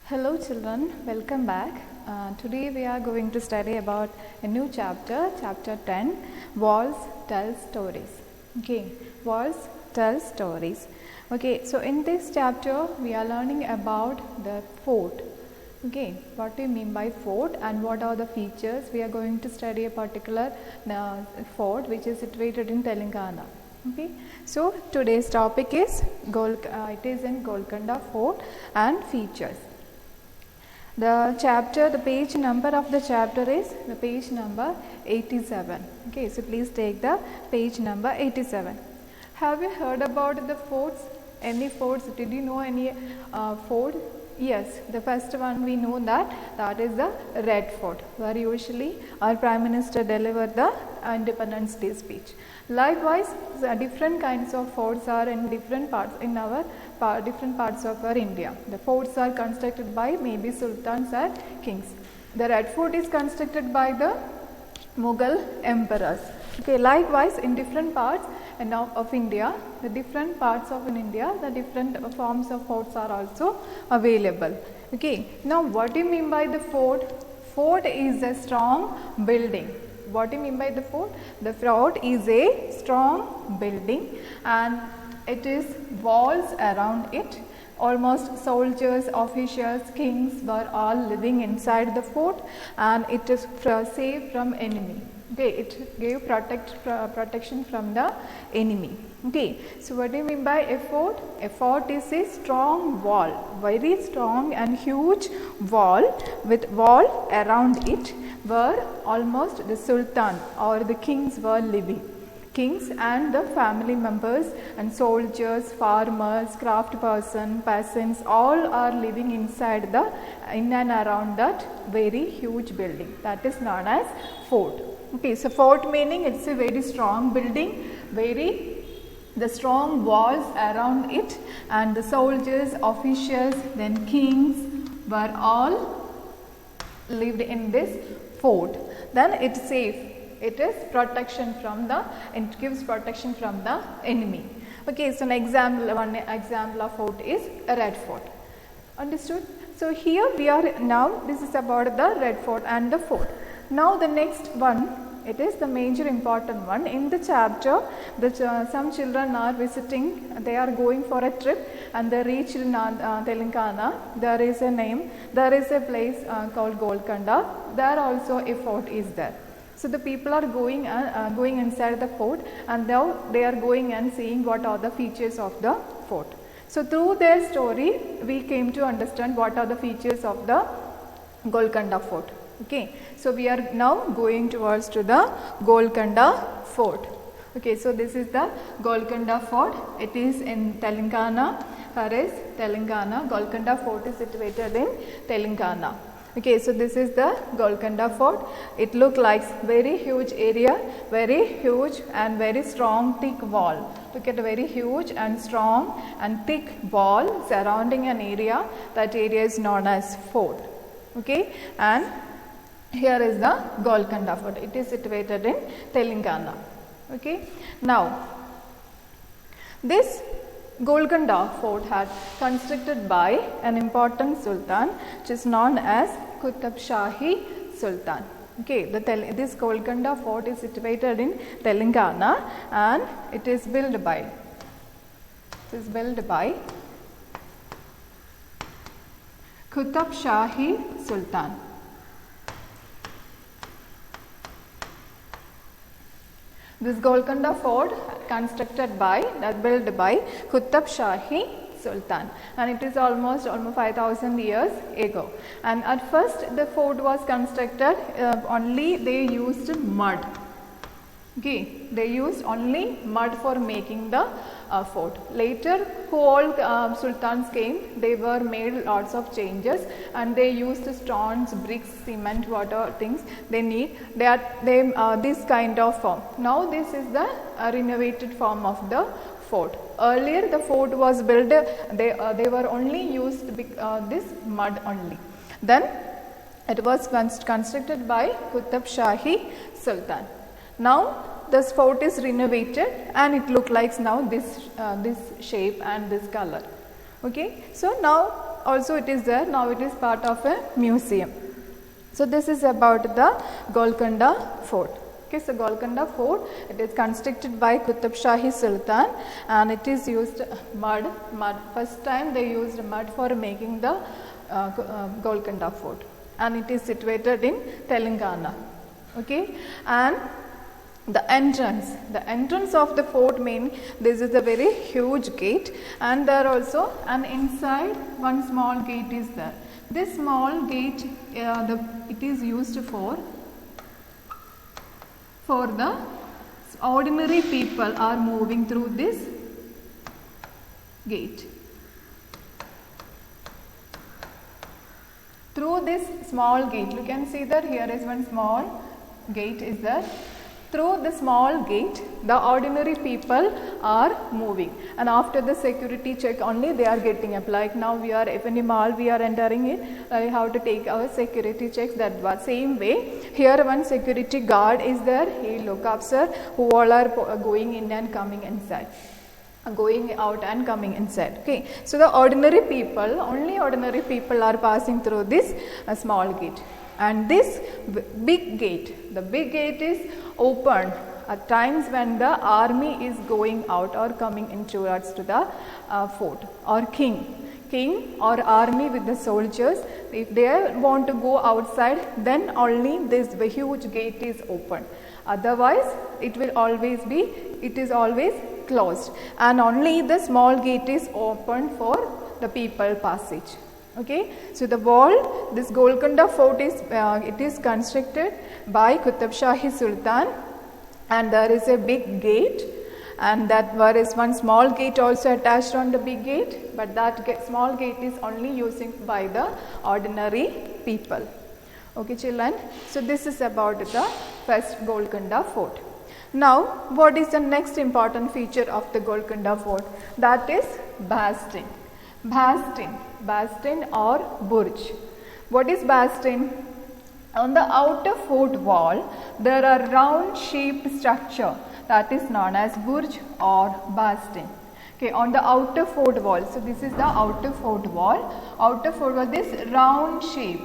Hello children, welcome back. Today we are going to study about a new chapter, chapter 10, Walls Tell Stories. Okay, Walls Tell Stories. Okay, so in this chapter we are learning about the fort. Okay, what do you mean by fort and what are the features? We are going to study a particular fort which is situated in Telangana. Okay, so today's topic is it is in Golkanda Fort and features. The page number of the chapter is the page number 87. Okay, so please take the page number 87. Have you heard about the forts? Any forts? Did you know any fort? Yes, the first one we know that is the Red Fort, where usually our Prime Minister delivered the Independence Day speech. Likewise, different kinds of forts are in different parts in our different parts of our India. The forts are constructed by maybe sultans or kings. The Red Fort is constructed by the Mughal emperors. Okay, likewise in different parts of India, the different forms of forts are also available. Okay, now what do you mean by the fort? Fort is a strong building. What do you mean by the fort? The fort is a strong building and it is walls around it. Almost soldiers, officials, kings were all living inside the fort and it is safe from enemy. Okay, it gave protection from the enemy. Okay, so what do you mean by a fort? A fort is a strong wall, very strong and huge wall with wall around it where almost the sultan or the kings were living. Kings and the family members and soldiers, farmers, craft person, peasants, all are living inside in and around that very huge building. That is known as fort. Okay, so fort meaning it's a very strong building, the strong walls around it, and the soldiers, officials, then kings were all lived in this fort. Then it's safe. It is protection from it gives protection from the enemy. Okay, so one example of fort is a Red Fort. Understood? So here we are now, this is about the Red Fort and the fort. Now the next one, it is the major important one. In the chapter, some children are visiting, they are going for a trip and they reach in Telangana. There is a place called Golkanda. There also a fort is there. So the people are going inside the fort and now they are going and seeing what are the features of the fort. So through their story, we came to understand what are the features of the Golkanda Fort. Okay, so we are now going towards to the Golkanda Fort. Okay, so this is the Golkanda Fort. It is in Telangana. Here is Telangana. Golkanda Fort is situated in Telangana. Okay, so this is the Golkanda Fort. It looks like very huge area, very huge and very strong thick wall. Look at a very huge and strong and thick wall surrounding an area. That area is known as fort. Okay, and here is the Golkanda Fort. It is situated in Telangana. Okay, now this Golkanda Fort had constructed by an important sultan which is known as Qutb Shahi Sultan. Okay, this Golkanda Fort is situated in Telangana and it is built by Qutb Shahi Sultan. This Golkanda Fort built by Qutb Shahi Sultan and it is almost 5,000 years ago. And at first the fort was constructed only they used mud. Okay, they used only mud for making the fort. Later, all sultans came, they were made lots of changes and they used stones, bricks, cement, whatever things they need. This kind of form. Now this is the renovated form of the fort. Earlier the fort was built, they were only used this mud only. Then it was constructed by Qutb Shahi Sultan. Now this fort is renovated and it looks like now this shape and this color. Okay, so now also it is there. Now it is part of a museum. So this is about the Golkanda Fort. Okay, so Golkanda Fort, it is constructed by Qutb Shahi Sultan, and it is used mud. First time they used mud for making the Golkanda Fort, and it is situated in Telangana. Okay, and the entrance of the fort means this is a very huge gate, and there also an inside one small gate is there. This small gate it is used for the ordinary people are moving through this gate. Through this small gate, you can see that here is one small gate is there. Through the small gate, the ordinary people are moving, and after the security check only they are getting up. Like now we are, if any mall we are entering it, we have to take our security checks. That was same way. Here one security guard is there, he look officer who all are going in and coming inside, going out and coming inside. Okay, so the ordinary people, only ordinary people are passing through this small gate. And this big gate, the big gate is open at times when the army is going out or coming in towards to the fort, or king or army with the soldiers. If they want to go outside, then only this huge gate is open. Otherwise, it is always closed, and only the small gate is open for the people passage. Okay, so the wall, this Golkanda Fort is it is constructed by Qutb Shahi Sultan, and there is a big gate, and that there is one small gate also attached on the big gate, but that small gate is only using by the ordinary people. Okay, children, so this is about the first Golkanda Fort. Now, what is the next important feature of the Golkanda Fort? That is bastion. Bastion or Burj. What is bastion? On the outer fort wall, there are round shaped structure that is known as Burj or bastion. Okay, on the outer fort wall. So this is the outer fort wall. Outer fort wall, this round shape.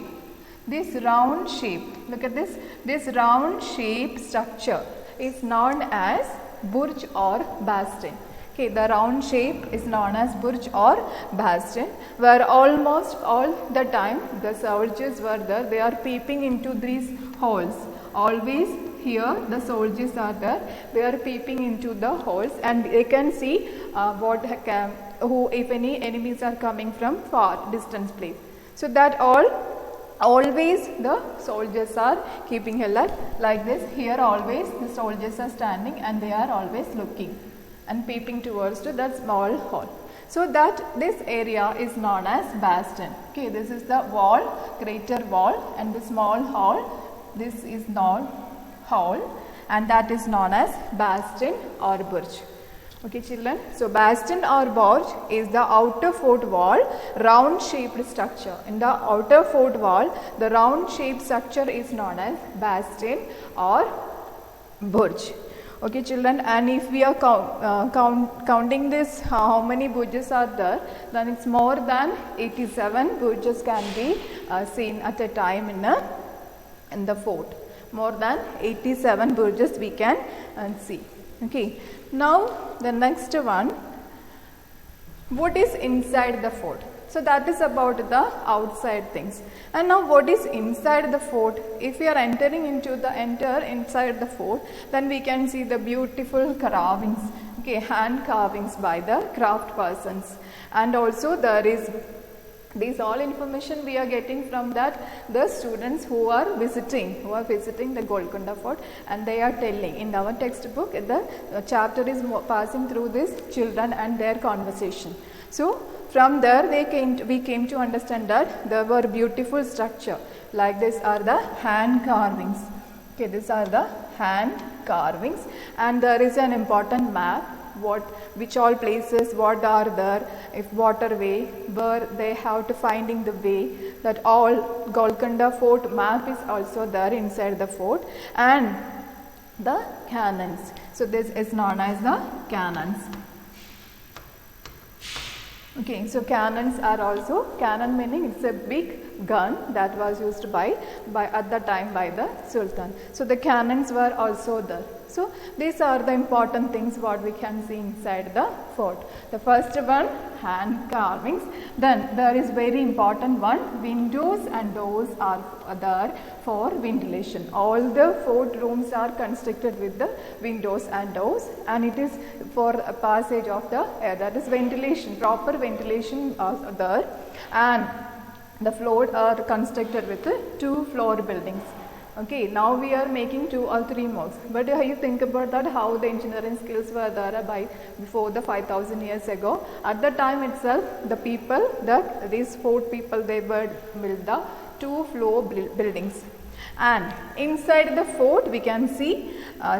Look at this. This round shape structure is known as Burj or bastion. Okay, the round shape is known as Burj or bastion, where almost all the time the soldiers were there. They are peeping into these holes. Always here the soldiers are there. They are peeping into the holes, and they can see if any enemies are coming from far distance place. So that always the soldiers are keeping alert like this. Here always the soldiers are standing, and they are always looking and peeping towards to that small hole. So that this area is known as bastion. Okay, this is the wall, greater wall, and the small hall. This is known hall, and that is known as bastion or Burj. Okay, children. So bastion or Burj is the outer fort wall, round shaped structure. In the outer fort wall, the round shaped structure is known as bastion or Burj. Okay, children, and if we are counting this, how many burjas are there, then it's more than 87 burjas can be seen at a time in the fort. More than 87 burjas we can see. Okay, now the next one, what is inside the fort? So that is about the outside things. And now what is inside the fort? If we are entering inside the fort, then we can see the beautiful carvings, okay, hand carvings by the craft persons. And also there is this all information we are getting from that the students who are visiting the Golkanda Fort, and they are telling in our textbook. The chapter is passing through this children and their conversation. So from there we came to understand that there were beautiful structure like this are the hand carvings. Okay, these are the hand carvings, and there is an important map. Which all places, what are there, if waterway, where they have to finding the way, that all Golkanda Fort map is also there inside the fort, and the cannons. So this is known as the cannons. Okay, so cannons are also, cannon meaning it's a big gun that was used by at the time by the Sultan. So the cannons were also there. So these are the important things what we can see inside the fort. The first one, hand carvings. Then there is very important one, windows and doors are there for ventilation. All the fort rooms are constructed with the windows and doors, and it is for a passage of the air, that is ventilation, proper ventilation there, and the floors are constructed with 2 floor buildings. Okay, now we are making 2 or 3 more. But you think about that, how the engineering skills were there before the 5,000 years ago. At the time itself, the people, these fort people, they were build the 2 floor buildings. And inside the fort, we can see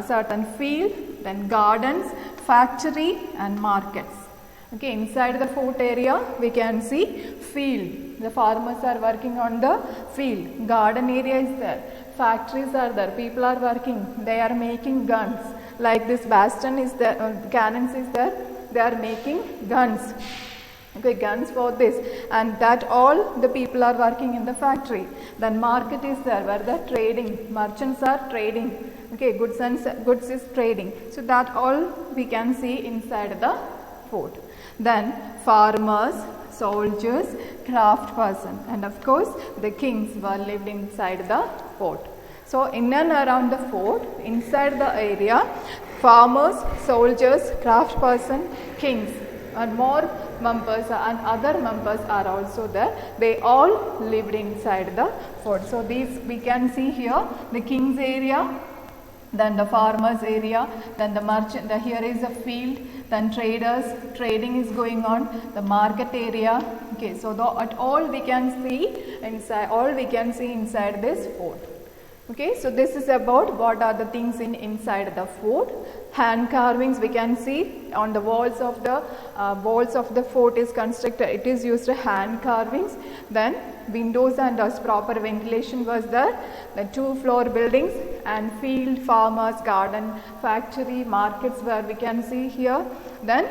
certain field, then gardens, factory, and markets. Okay, inside the fort area, we can see field. The farmers are working on the field. Garden area is there. Factories are there. People are working. They are making guns. Like this bastion is there, cannons is there. They are making guns. Okay, guns for this, and that all the people are working in the factory. Then market is there where the trading, merchants are trading. Okay, goods is trading. So that all we can see inside the fort. Then farmers, soldiers, craft person, and of course the kings were lived inside the fort. So in and around the fort, inside the area, farmers, soldiers, craft person, kings, and more members and other members are also there. They all lived inside the fort. So these we can see here, the king's area, then the farmers area, then the merchant, here is a field, then traders, trading is going on, the market area. Okay, so at all we can see inside this fort. Okay, so this is about what are the things inside the fort. Hand carvings we can see on the walls of the fort is constructed. It is used hand carvings. Then windows and doors, proper ventilation was there. The 2 floor buildings and field, farmers, garden, factory, markets where we can see here. Then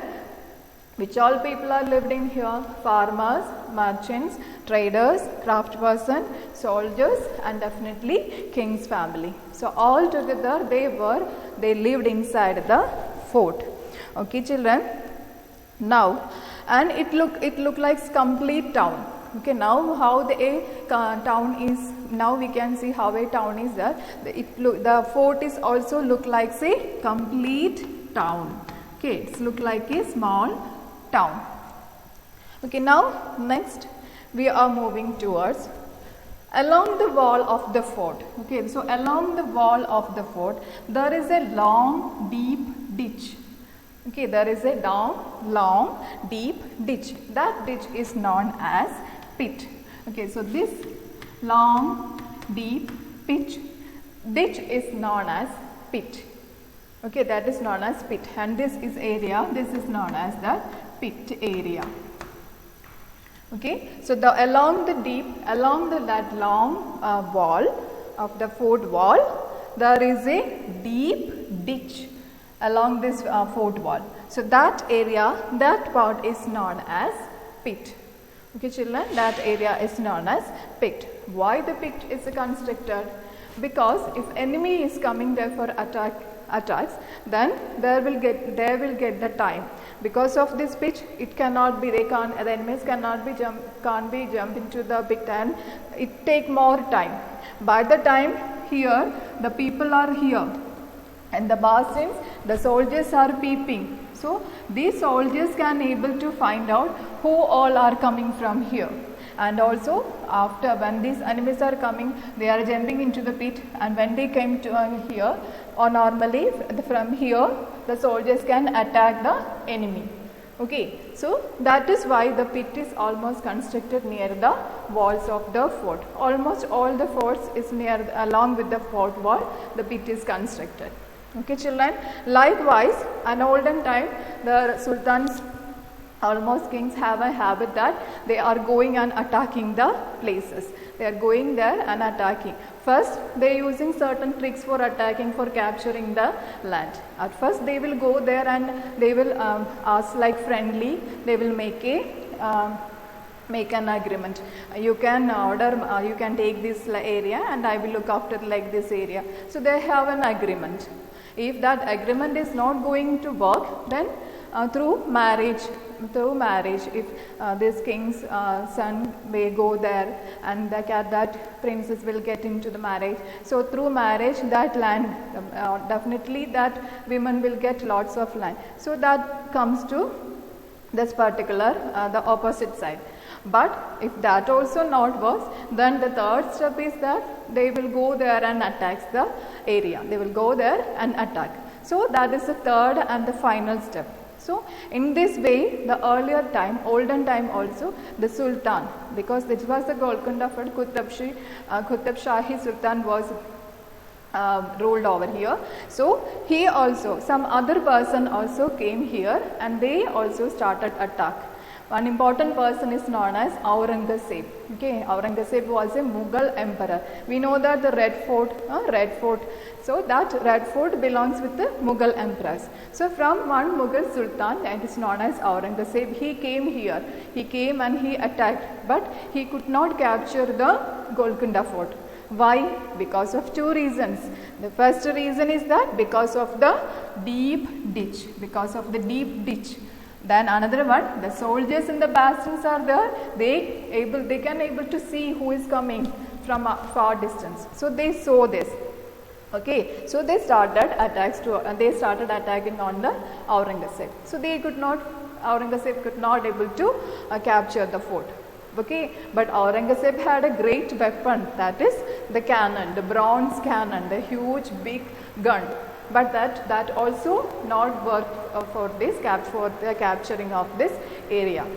which all people are lived in here, farmers, merchants, traders, craft person, soldiers, and definitely king's family. So all together they lived inside the fort. Okay, children. Now, and it look like complete town. Okay, now how the town is, now we can see how a town is there. The fort is also look like say complete town. Okay, it's look like a small town. Okay, now next we are moving towards along the wall of the fort. Okay, so along the wall of the fort there is a long deep ditch. Okay, there is a long deep ditch. That ditch is known as pit. Okay, so this long deep ditch is known as pit. Okay, that is known as pit, and this is known as the pit area. Okay, so along that long wall of the fort wall, there is a deep ditch along this fort wall. So that area, that part is known as pit. Okay, children, that area is known as pit. Why the pit is constructed? Because if enemy is coming there for attacks, then they will get the time. Because of this pit, it cannot be, the enemies can't be jump into the pit, and it take more time. By the time here, the people are here, and the bastions, the soldiers are peeping. So these soldiers can able to find out who all are coming from here. And also after, when these enemies are coming, they are jumping into the pit, and when they came to here, or normally from here the soldiers can attack the enemy. Okay, so that is why the pit is almost constructed near the walls of the fort. Almost all the forts is near, along with the fort wall, the pit is constructed. Okay, children. Likewise, in olden time, the sultans, almost kings have a habit that they are going and attacking the places. They are going there and attacking. First, they are using certain tricks for attacking, for capturing the land. At first, they will go there and they will ask like friendly. They will make a make an agreement. You can order, you can take this area and I will look after like this area. So they have an agreement. If that agreement is not going to work, then through marriage, if this king's son may go there and that princess will get into the marriage. So through marriage, that land, definitely that women will get lots of land. So that comes to this particular, the opposite side. But if that also not works, then the third step is that they will go there and attack the area. They will go there and attack. So that is the third and the final step. So in this way, the earlier time, olden time also, the Sultan, because this was the Golkanda Fort, Qutb Shahi Sultan was ruled over here. So he also, some other person also came here and they also started attack. One important person is known as Aurangzeb. Okay, Aurangzeb was a Mughal emperor. We know that the Red Fort. So that Red Fort belongs with the Mughal emperors. So from one Mughal Sultan, that is known as Aurangzeb, he came here. He came and he attacked, but he could not capture the Golkanda Fort. Why? Because of two reasons. The first reason is that because of the deep ditch. Then another one, the soldiers in the bastions are there. They can able to see who is coming from a far distance. So they saw this. Okay, so they started attacking on the Aurangzeb. So Aurangzeb could not able to capture the fort. Okay, but Aurangzeb had a great weapon, that is the cannon, the bronze cannon, the huge big gun. But that also not worked for the capturing of this area.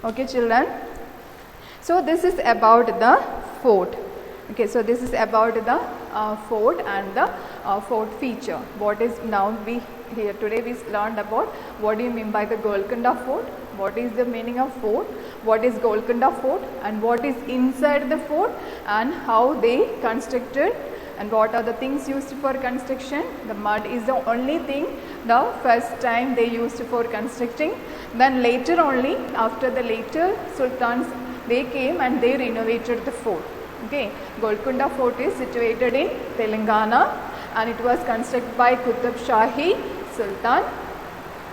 Okay, children. So this is about the fort. Okay, so this is about the fort and the fort feature. What is now today we learned about what do you mean by the Golkanda Fort, what is the meaning of fort, what is Golkanda Fort, and what is inside the fort, and how they constructed, and what are the things used for construction. The mud is the only thing the first time they used for constructing. Then later only, after the later sultans, they came and they renovated the fort. Okay, Golkanda Fort is situated in Telangana and it was constructed by Qutb Shahi Sultan.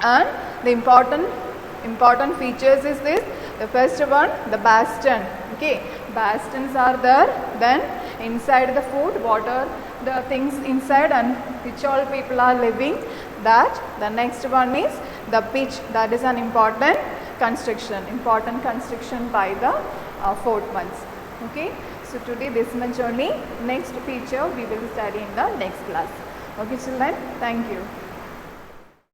And the important features is this. The first one, the bastion. Okay, bastions are there. Then inside the fort, what are the things inside and which all people are living. That the next one is the pitch. That is an important construction by the fort ones. Okay, so today this much only. Next feature we will study in the next class. Okay, children, thank you.